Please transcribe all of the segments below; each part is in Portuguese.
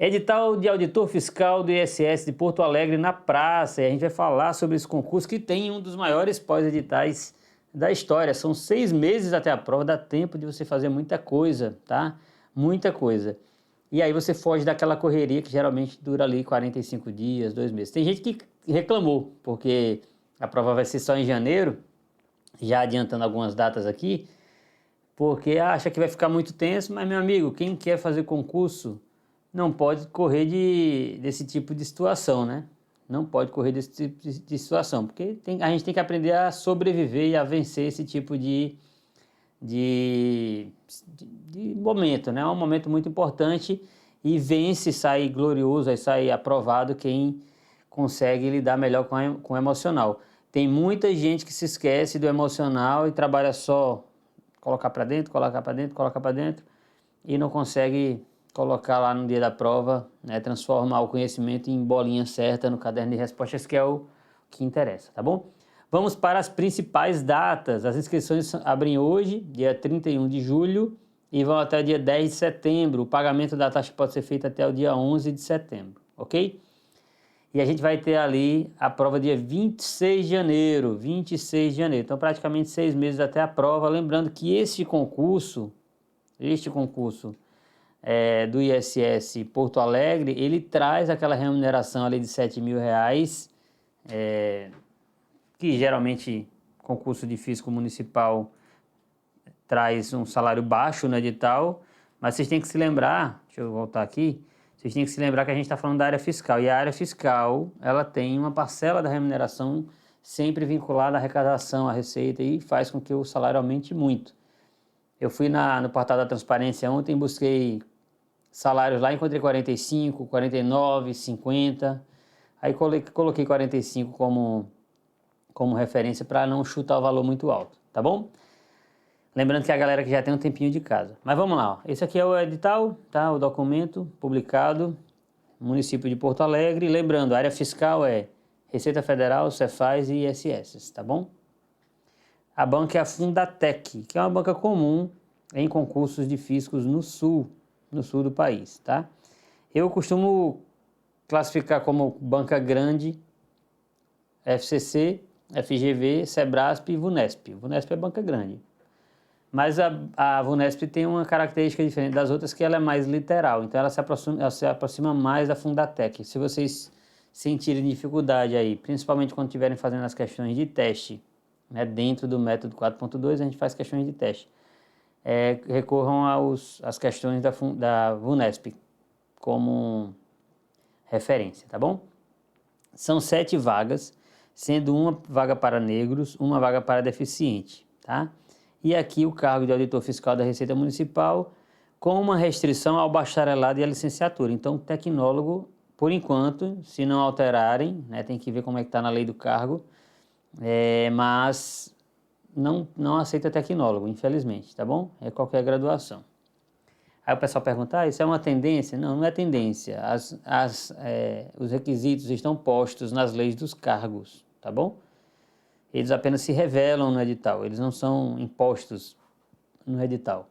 Edital de auditor fiscal do ISS de Porto Alegre na praça. E a gente vai falar sobre esse concurso que tem um dos maiores pós-editais da história. São 6 meses até a prova, dá tempo de você fazer muita coisa, tá? Muita coisa. E aí você foge daquela correria que geralmente dura ali 45 dias, 2 meses. Tem gente que reclamou, porque a prova vai ser só em janeiro, já adiantando algumas datas aqui, porque acha que vai ficar muito tenso, mas meu amigo, quem quer fazer concurso não pode correr desse tipo de situação, né? Não pode correr desse tipo de situação, porque a gente tem que aprender a sobreviver e a vencer esse tipo de momento, né? É um momento muito importante e vence, sai glorioso, sai aprovado quem consegue lidar melhor com o emocional. Tem muita gente que se esquece do emocional e trabalha só colocar para dentro, colocar para dentro, colocar para dentro e não consegue colocar lá no dia da prova, né, transformar o conhecimento em bolinha certa no caderno de respostas, que é o que interessa, tá bom? Vamos para as principais datas. As inscrições abrem hoje, dia 31 de julho, e vão até o dia 10 de setembro. O pagamento da taxa pode ser feito até o dia 11 de setembro, ok? E a gente vai ter ali a prova dia 26 de janeiro, 26 de janeiro. Então, praticamente 6 meses até a prova. Lembrando que este concurso do ISS Porto Alegre, ele traz aquela remuneração ali de R$7.000, que geralmente concurso de físico municipal traz um salário baixo no edital, mas vocês têm que se lembrar, deixa eu voltar aqui, vocês têm que se lembrar que a gente está falando da área fiscal, e a área fiscal, ela tem uma parcela da remuneração sempre vinculada à arrecadação, à receita, e faz com que o salário aumente muito. Eu fui no portal da transparência ontem, busquei salários lá, encontrei 45, 49, 50, aí coloquei 45 como referência para não chutar o valor muito alto, tá bom? Lembrando que a galera que já tem um tempinho de casa. Mas vamos lá, ó. Esse aqui é o edital, tá? O documento publicado, município de Porto Alegre. Lembrando, a área fiscal é Receita Federal, Cefaz e ISS, tá bom? A banca é a Fundatec, que é uma banca comum em concursos de físicos no sul do país, tá? Eu costumo classificar como banca grande FCC, FGV, Sebrasp e Vunesp. Vunesp é banca grande. Mas a Vunesp tem uma característica diferente das outras, que ela é mais literal. Então ela se aproxima mais da Fundatec. Se vocês sentirem dificuldade aí, principalmente quando estiverem fazendo as questões de teste, né, dentro do método 4.2, a gente faz questões de teste. Recorram às questões da Vunesp como referência, tá bom? São 7 vagas, sendo uma vaga para negros, uma vaga para deficiente, tá? E aqui o cargo de auditor fiscal da Receita Municipal com uma restrição ao bacharelado e à licenciatura. Então, tecnólogo, por enquanto, se não alterarem, né, tem que ver como é que está na lei do cargo, mas não aceita tecnólogo, infelizmente, tá bom? É qualquer graduação. Aí o pessoal pergunta, isso é uma tendência? Não, não é tendência. Os requisitos estão postos nas leis dos cargos, tá bom? Eles apenas se revelam no edital, eles não são impostos no edital.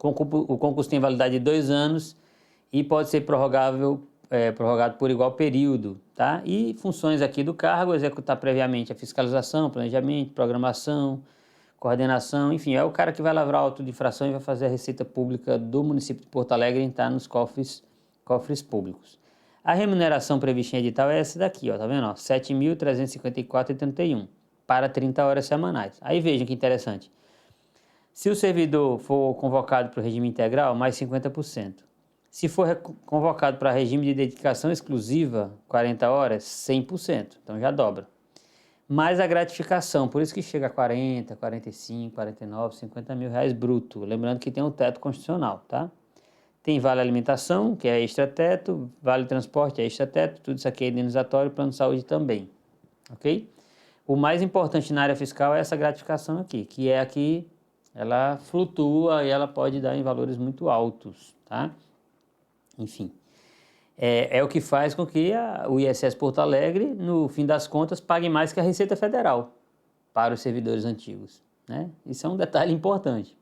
O concurso tem validade de 2 anos e pode ser prorrogado por igual período, tá? E funções aqui do cargo, executar previamente a fiscalização, planejamento, programação, coordenação, enfim, é o cara que vai lavrar auto de infração e vai fazer a receita pública do município de Porto Alegre entrar nos cofres públicos. A remuneração prevista em edital é essa daqui, ó, tá vendo? R$ 7.354,31 para 30 horas semanais. Aí vejam que interessante. Se o servidor for convocado para o regime integral, mais 50%. Se for convocado para regime de dedicação exclusiva, 40 horas, 100%. Então já dobra. Mais a gratificação, por isso que chega a 40, 45, 49, 50 mil reais bruto. Lembrando que tem um teto constitucional, tá? Tem vale alimentação, que é extra-teto, vale transporte é extra-teto, tudo isso aqui é indenizatório, plano de saúde também, ok? O mais importante na área fiscal é essa gratificação aqui, que é aqui, ela flutua e ela pode dar em valores muito altos, tá? Enfim, é o que faz com que o ISS Porto Alegre, no fim das contas, pague mais que a Receita Federal para os servidores antigos, né? Isso é um detalhe importante,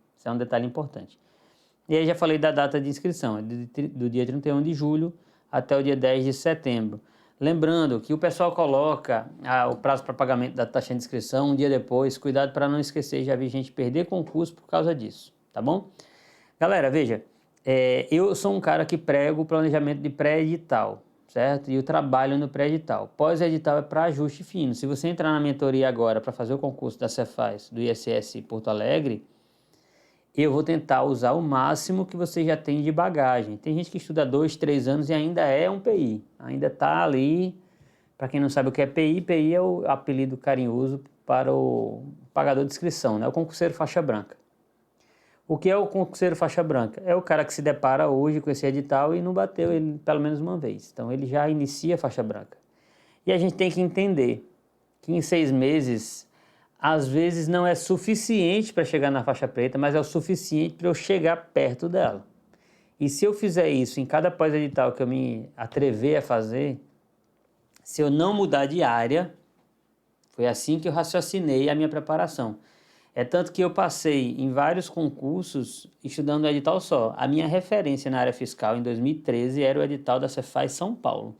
E aí já falei da data de inscrição, do dia 31 de julho até o dia 10 de setembro. Lembrando que o pessoal coloca o prazo para pagamento da taxa de inscrição um dia depois. Cuidado para não esquecer, já vi gente perder concurso por causa disso, tá bom? Galera, veja, eu sou um cara que prego o planejamento de pré-edital, certo? E eu trabalho no pré-edital. Pós-edital é para ajuste fino. Se você entrar na mentoria agora para fazer o concurso da Cefaz, do ISS Porto Alegre, eu vou tentar usar o máximo que você já tem de bagagem. Tem gente que estuda 2, 3 anos e ainda é um PI, ainda está ali. Para quem não sabe o que é PI, PI é o apelido carinhoso para o pagador de inscrição, né? O concurseiro faixa branca. O que é o concurseiro faixa branca? É o cara que se depara hoje com esse edital e não bateu ele pelo menos uma vez. Então ele já inicia a faixa branca. E a gente tem que entender que em 6 meses, às vezes não é suficiente para chegar na faixa preta, mas é o suficiente para eu chegar perto dela. E se eu fizer isso em cada pós-edital que eu me atrever a fazer, se eu não mudar de área, foi assim que eu raciocinei a minha preparação. É tanto que eu passei em vários concursos estudando o edital só. A minha referência na área fiscal em 2013 era o edital da Cefaz São Paulo.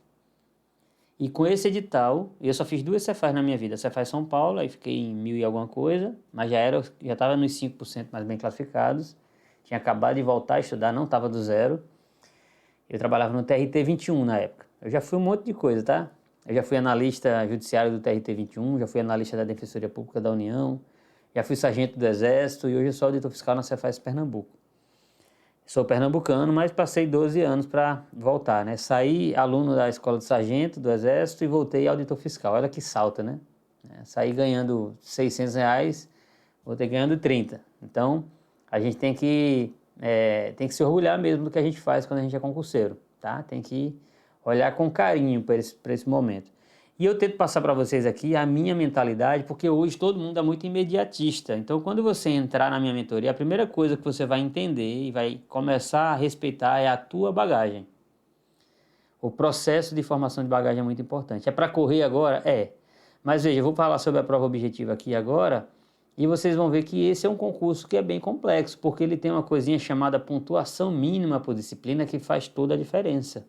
E com esse edital, eu só fiz 2 Cefaz na minha vida. A Cefaz São Paulo, aí fiquei em 1000 e alguma coisa, mas já estava nos 5% mais bem classificados. Tinha acabado de voltar a estudar, não estava do zero. Eu trabalhava no TRT 21 na época. Eu já fui um monte de coisa, tá? Eu já fui analista judiciário do TRT 21, já fui analista da Defensoria Pública da União, já fui sargento do Exército e hoje eu sou auditor fiscal na Cefaz Pernambuco. Sou pernambucano, mas passei 12 anos para voltar, né? Saí aluno da escola de sargento do Exército e voltei auditor fiscal. Olha que salto, né? Saí ganhando R$600, voltei ganhando 30. Então, a gente tem que se orgulhar mesmo do que a gente faz quando a gente é concurseiro, tá? Tem que olhar com carinho para esse momento. E eu tento passar para vocês aqui a minha mentalidade, porque hoje todo mundo é muito imediatista. Então, quando você entrar na minha mentoria, a primeira coisa que você vai entender e vai começar a respeitar é a tua bagagem. O processo de formação de bagagem é muito importante. É para correr agora? É. Mas veja, eu vou falar sobre a prova objetiva aqui agora e vocês vão ver que esse é um concurso que é bem complexo, porque ele tem uma coisinha chamada pontuação mínima por disciplina que faz toda a diferença.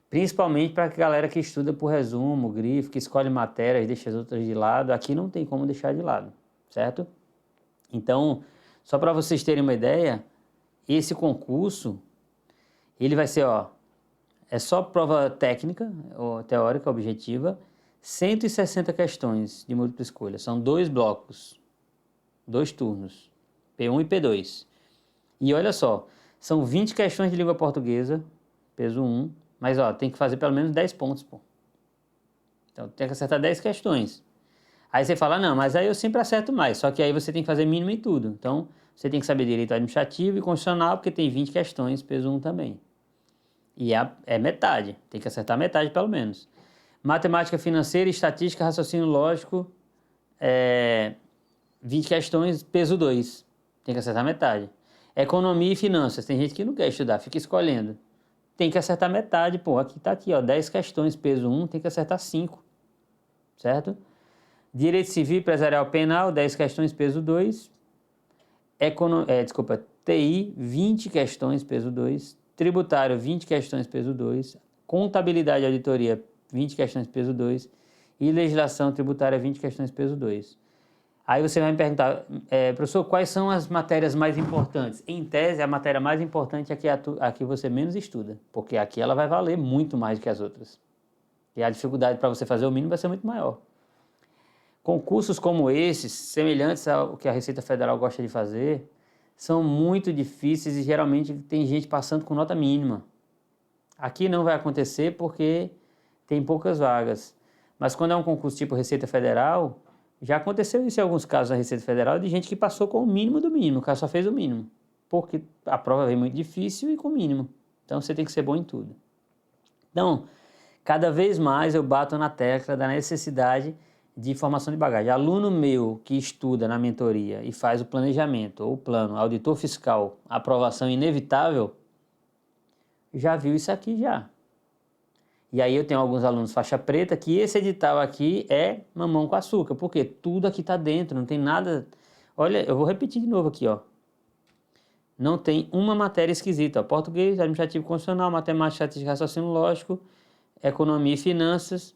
Principalmente para a galera que estuda por resumo, grifo, que escolhe matérias e deixa as outras de lado. Aqui não tem como deixar de lado, certo? Então, só para vocês terem uma ideia, esse concurso, ele vai ser, é só prova técnica, ou teórica, objetiva, 160 questões de múltipla escolha. São 2 blocos, 2 turnos, P1 e P2. E olha só, são 20 questões de língua portuguesa, peso 1, mas tem que fazer pelo menos 10 pontos, pô. Então tem que acertar 10 questões. Aí você fala, não, mas aí eu sempre acerto mais, só que aí você tem que fazer mínimo em tudo. Então você tem que saber direito administrativo e constitucional, porque tem 20 questões, peso 1 também. E é metade, tem que acertar metade pelo menos. Matemática financeira, estatística, raciocínio lógico, 20 questões, peso 2, tem que acertar metade. Economia e finanças, tem gente que não quer estudar, fica escolhendo. Tem que acertar metade, pô, aqui tá aqui, 10 questões, peso 1, tem que acertar 5, certo? Direito civil, empresarial, penal, 10 questões, peso 2. TI, 20 questões, peso 2. Tributário, 20 questões, peso 2. Contabilidade e auditoria, 20 questões, peso 2. E legislação tributária, 20 questões, peso 2. Aí você vai me perguntar, professor, quais são as matérias mais importantes? Em tese, a matéria mais importante é a que você menos estuda, porque aqui ela vai valer muito mais do que as outras. E a dificuldade para você fazer o mínimo vai ser muito maior. Concursos como esses, semelhantes ao que a Receita Federal gosta de fazer, são muito difíceis e geralmente tem gente passando com nota mínima. Aqui não vai acontecer porque tem poucas vagas. Mas quando é um concurso tipo Receita Federal, já aconteceu isso em alguns casos na Receita Federal, de gente que passou com o mínimo do mínimo, o cara só fez o mínimo, porque a prova veio muito difícil e com o mínimo. Então você tem que ser bom em tudo. Então, cada vez mais eu bato na tecla da necessidade de formação de bagagem. Aluno meu que estuda na mentoria e faz o planejamento ou o plano, auditor fiscal, aprovação inevitável, já viu isso aqui já. E aí eu tenho alguns alunos faixa preta que esse edital aqui é mamão com açúcar, porque tudo aqui está dentro, não tem nada... Olha, eu vou repetir de novo aqui, não tem uma matéria esquisita. Ó, português, administrativo constitucional, matemática, estatística, raciocínio lógico, economia e finanças,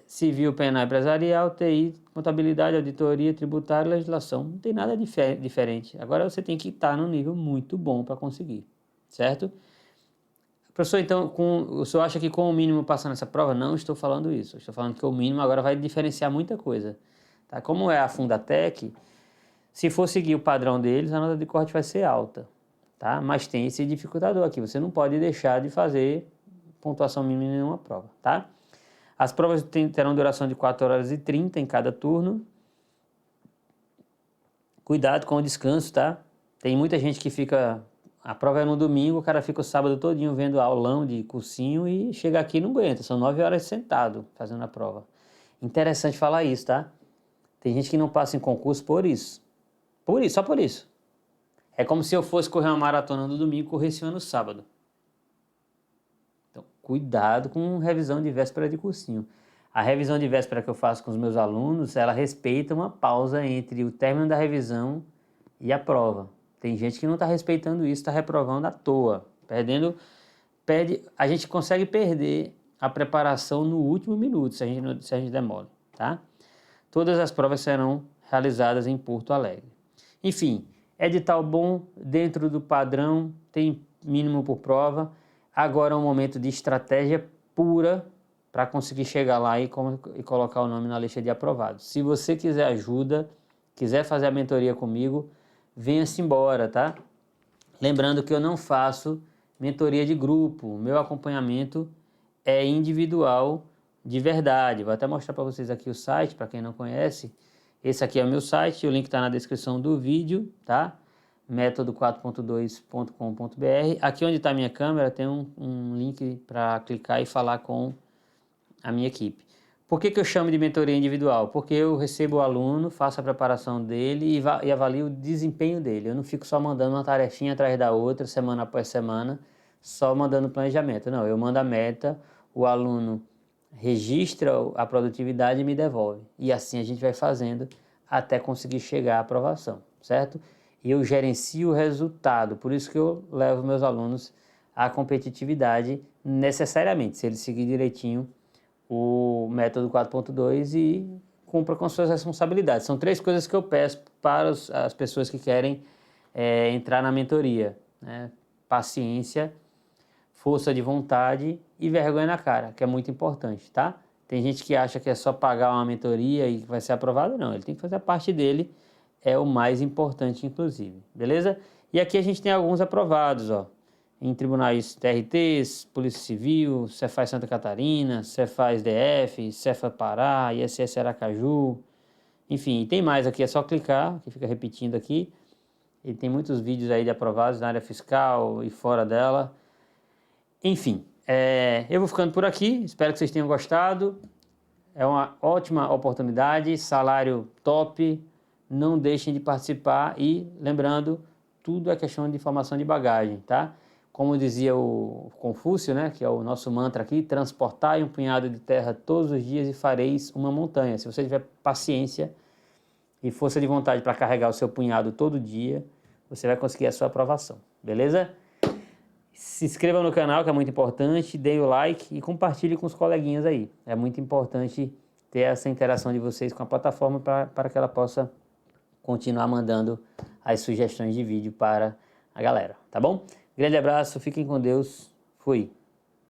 civil, penal, empresarial, TI, contabilidade, auditoria, tributária e legislação. Não tem nada diferente. Agora você tem que estar num nível muito bom para conseguir, certo? Professor, então, o senhor acha que com o mínimo passando essa prova? Não estou falando isso. Estou falando que o mínimo agora vai diferenciar muita coisa. Tá? Como é a Fundatec, se for seguir o padrão deles, a nota de corte vai ser alta. Tá? Mas tem esse dificultador aqui. Você não pode deixar de fazer pontuação mínima em nenhuma prova. Tá? As provas terão duração de 4 horas e 30 em cada turno. Cuidado com o descanso, tá? Tem muita gente que fica... A prova é no domingo, o cara fica o sábado todinho vendo aulão de cursinho e chega aqui e não aguenta. São 9 horas sentado fazendo a prova. Interessante falar isso, tá? Tem gente que não passa em concurso por isso. Por isso, só por isso. É como se eu fosse correr uma maratona no domingo e corresse uma no sábado. Então, cuidado com revisão de véspera de cursinho. A revisão de véspera que eu faço com os meus alunos, ela respeita uma pausa entre o término da revisão e a prova. Tem gente que não está respeitando isso, está reprovando à toa. A gente consegue perder a preparação no último minuto, se a gente demora, tá? Todas as provas serão realizadas em Porto Alegre. Enfim, edital bom, dentro do padrão, tem mínimo por prova. Agora é um momento de estratégia pura para conseguir chegar lá e colocar o nome na lista de aprovados. Se você quiser ajuda, quiser fazer a mentoria comigo, venha-se embora, tá? Lembrando que eu não faço mentoria de grupo, meu acompanhamento é individual de verdade. Vou até mostrar para vocês aqui o site, para quem não conhece. Esse aqui é o meu site, o link está na descrição do vídeo, tá? método4.2.com.br. Aqui onde está a minha câmera tem um link para clicar e falar com a minha equipe. Por que eu chamo de mentoria individual? Porque eu recebo o aluno, faço a preparação dele e avalio o desempenho dele. Eu não fico só mandando uma tarefinha atrás da outra, semana após semana, só mandando planejamento. Não, eu mando a meta, o aluno registra a produtividade e me devolve. E assim a gente vai fazendo até conseguir chegar à aprovação, certo? E eu gerencio o resultado, por isso que eu levo meus alunos à competitividade necessariamente, se eles seguirem direitinho o método 4.2 e cumpra com suas responsabilidades. São 3 coisas que eu peço para as pessoas que querem entrar na mentoria, né? Paciência, força de vontade e vergonha na cara, que é muito importante, tá? Tem gente que acha que é só pagar uma mentoria e vai ser aprovado. Não, ele tem que fazer a parte dele, é o mais importante, inclusive, beleza? E aqui a gente tem alguns aprovados, ó, em tribunais TRTs, Polícia Civil, Cefaz Santa Catarina, Cefaz DF, Cefaz Pará, ISS Aracaju, enfim, tem mais aqui, é só clicar, que fica repetindo aqui. E tem muitos vídeos aí de aprovados na área fiscal e fora dela. Enfim, eu vou ficando por aqui, espero que vocês tenham gostado. É uma ótima oportunidade, salário top, não deixem de participar e, lembrando, tudo é questão de formação de bagagem, tá? Como dizia o Confúcio, né, que é o nosso mantra aqui, transportai um punhado de terra todos os dias e fareis uma montanha. Se você tiver paciência e força de vontade para carregar o seu punhado todo dia, você vai conseguir a sua aprovação, beleza? Se inscreva no canal, que é muito importante, dê o like e compartilhe com os coleguinhas aí. É muito importante ter essa interação de vocês com a plataforma para que ela possa continuar mandando as sugestões de vídeo para a galera, tá bom? Grande abraço, fiquem com Deus, fui!